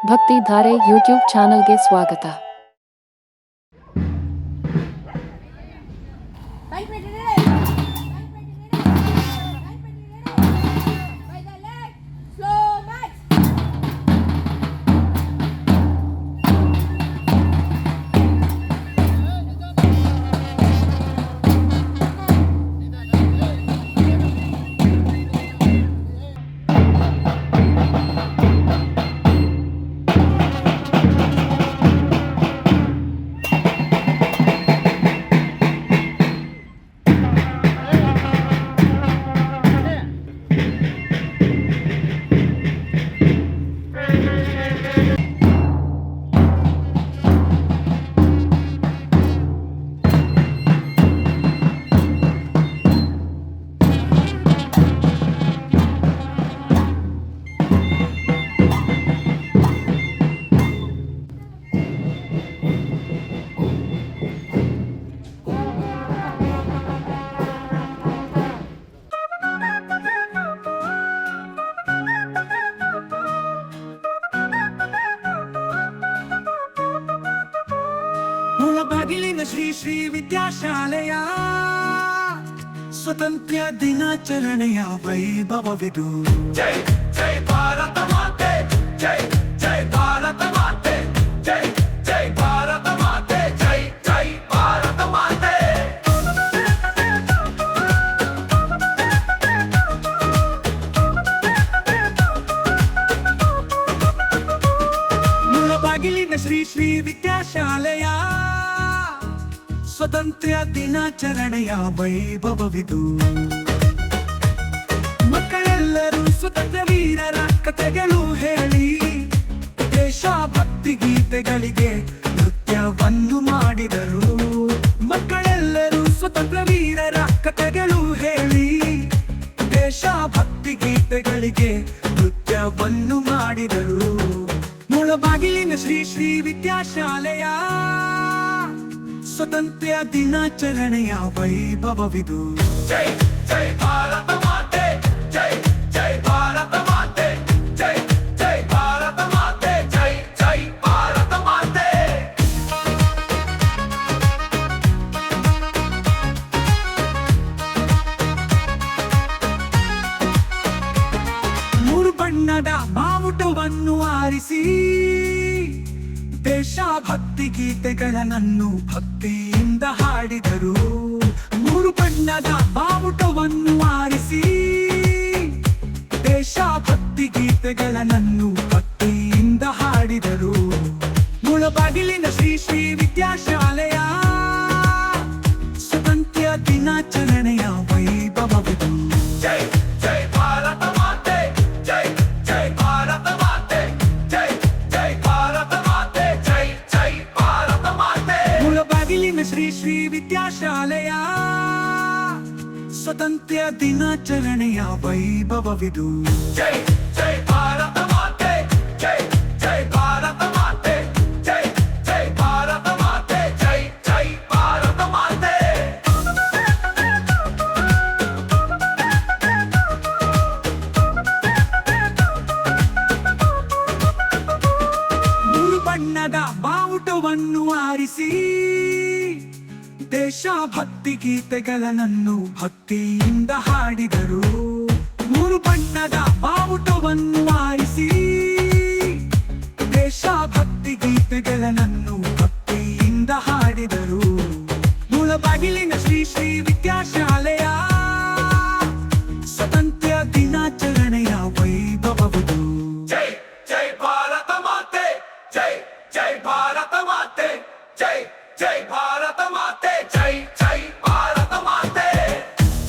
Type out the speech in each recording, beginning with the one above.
ಭಕ್ತಿ ಧಾರೆ ಯೂಟ್ಯೂಬ್ ಚಾನಲ್ಗೆ ಸ್ವಾಗತ. ಮುಳಬಾಗಿಲಿನ ಶ್ರೀ ಶ್ರೀ ವಿದ್ಯಾಶಾಲೆಯ ಸ್ವತಂತ್ರ ದಿನಾಚರಣೆಯ ವೈಭವವಿದು. ಜೈ ಜೈ ಭಾರತ ಮಾತೆ, ಜೈ ಜೈ ಭಾರತ ಮಾತೆ, ಜೈ ಜೈ ಭಾರತ ಮಾತೆ, ಜೈ ಜೈ ಭಾರತ ಮಾತೆ. ಮುಳಬಾಗಿಲಿನ ಶ್ರೀ ಶ್ರೀ ವಿದ್ಯಾಶಾಲೆಯ ಸ್ವತಂತ್ರ ದಿನಾಚರಣೆಯ ವೈಭವವಿದು. ಮಕ್ಕಳೆಲ್ಲರೂ ಸ್ವತಂತ್ರ ವೀರರ ಕಥೆಗಳು ಹೇಳಿ ದೇಶಭಕ್ತಿ ಗೀತೆಗಳಿಗೆ ನೃತ್ಯವನ್ನು ಮಾಡಿದರು. ಮಕ್ಕಳೆಲ್ಲರೂ ಸ್ವತಂತ್ರ ವೀರರ ಕಥೆಗಳು ಹೇಳಿ ದೇಶಭಕ್ತಿ ಗೀತೆಗಳಿಗೆ ನೃತ್ಯವನ್ನು ಮಾಡಿದರು. ಮುಳಬಾಗಿಲಿನ ಶ್ರೀ ಶ್ರೀ ವಿದ್ಯಾಶಾಲೆಯ ಸ್ವತಂತ್ರ ದಿನಾಚರಣೆಯ ವೈಭವವಿದು. ಜೈ ಜೈ ಭಾರತ ಮಾತೆ, ಜೈ ಜೈ ಭಾರತ ಮಾತೆ, ಜೈ ಜೈ ಭಾರತ ಮಾತೆ, ಜೈ ಜೈ ಭಾರತ ಮಾತೆ. ಮೂರು ಬಣ್ಣದ ಬಾವುಟವನ್ನು ಆರಿಸಿ ದೇಶಭಕ್ತಿ ಗೀತೆಗಳನ್ನು ಭಕ್ತಿಯಿಂದ ಹಾಡಿದರು. ಮೂರು ಬಣ್ಣದ ಬಾವುಟವನ್ನು ಆರಿಸಿ ದೇಶಭಕ್ತಿ ಗೀತೆಗಳನ್ನು ಭಕ್ತಿಯಿಂದ ಹಾಡಿದರು. ಮುಳಬಾಗಿಲಿನ ಶ್ರೀ ಶ್ರೀ ವಿದ್ಯಾಶಾಲೆಯ ಸ್ವತಂತ್ರ ದಿನಾಚರಣೆಯ ವೈಭವವಿದು. ಜೈ ಜೈ ಭಾರತ ಮಾತೆ, ಜೈ ಜೈ ಭಾರತ ಮಾತೆ, ಜೈ ಜೈ ಭಾರತ ಮಾತೆ, ಜೈ ಜೈ ಭಾರತ ಮಾತೆ. ಮುಳಬಾಗಿಲಿನ ಶ್ರೀ ಶ್ರೀ ವಿದ್ಯಾಶಾಲೆಯ ಸ್ವತಂತ್ರ ದಿನಾಚರಣೆಯ ವೈಭವವಿದು. ಜೈ ಜೈ ಭಾರತ ಮಾತೆ, ಜೈ ಜೈ ಭಾರತ ಮಾತೆ, ಜೈ ಜೈ ಭಾರತ ಮಾತೆ, ಜೈ ಜೈ ಭಾರತ ಮಾತೆ. ಮೂರು ಬಣ್ಣದ ಬಾವುಟವನ್ನು ಆರಿಸಿ ದೇಶಭಕ್ತಿ ಗೀತೆಗಳನ್ನು ಭಕ್ತಿಯಿಂದ ಹಾಡಿದರು. ಮೂರು ಬಣ್ಣದ ಬಾವುಟವನ್ನು ಆರಿಸಿ ದೇಶಭಕ್ತಿ ಗೀತೆಗಳನ್ನು ಭಕ್ತಿಯಿಂದ ಹಾಡಿದರು. ಮುಳಬಾಗಿಲಿನ ಶ್ರೀ ಶ್ರೀ ವಿದ್ಯಾಶಾಲೆಯ ಸ್ವತಂತ್ರ ದಿನಾಚರಣೆಯ ವೈಭವವಿದು. ಜೈ ಜೈ ಭಾರತ ಮಾತೆ, ಜೈ ಜೈ ಭಾರತ ಮಾತೆ, ಜೈ ಜೈ ಭಾರತ ಮಾತೆ, ಜೈ ಜೈ ಭಾರತ ಮಾತೆ,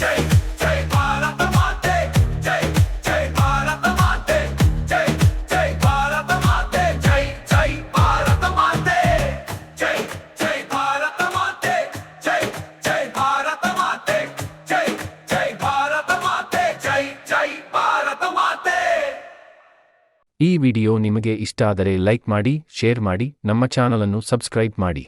ಜೈ ಜೈ ಭಾರತ ಮಾತೆ, ಜೈ ಜೈ ಭಾರತ ಮಾತೆ, ಜೈ ಜೈ ಭಾರತ ಮಾತೆ, ಜೈ ಜೈ ಭಾರತ ಮಾತೆ, ಜೈ ಜೈ ಭಾರತ ಮಾತೆ, ಜೈ ಜೈ ಭಾರತ ಮಾತೆ, ಜೈ ಜೈ ಭಾರತ ಮಾತೆ, ಜೈ ಜೈ ಭಾರತ ಮಾತೆ. ಈ ವಿಡಿಯೋ ನಿಮಗೆ ಇಷ್ಟ ಆದರೆ ಲೈಕ್ ಮಾಡಿ, ಶೇರ್ ಮಾಡಿ, ನಮ್ಮ ಚಾನಲ್ ಅನ್ನು ಸಬ್ಸ್ಕ್ರೈಬ್ ಮಾಡಿ.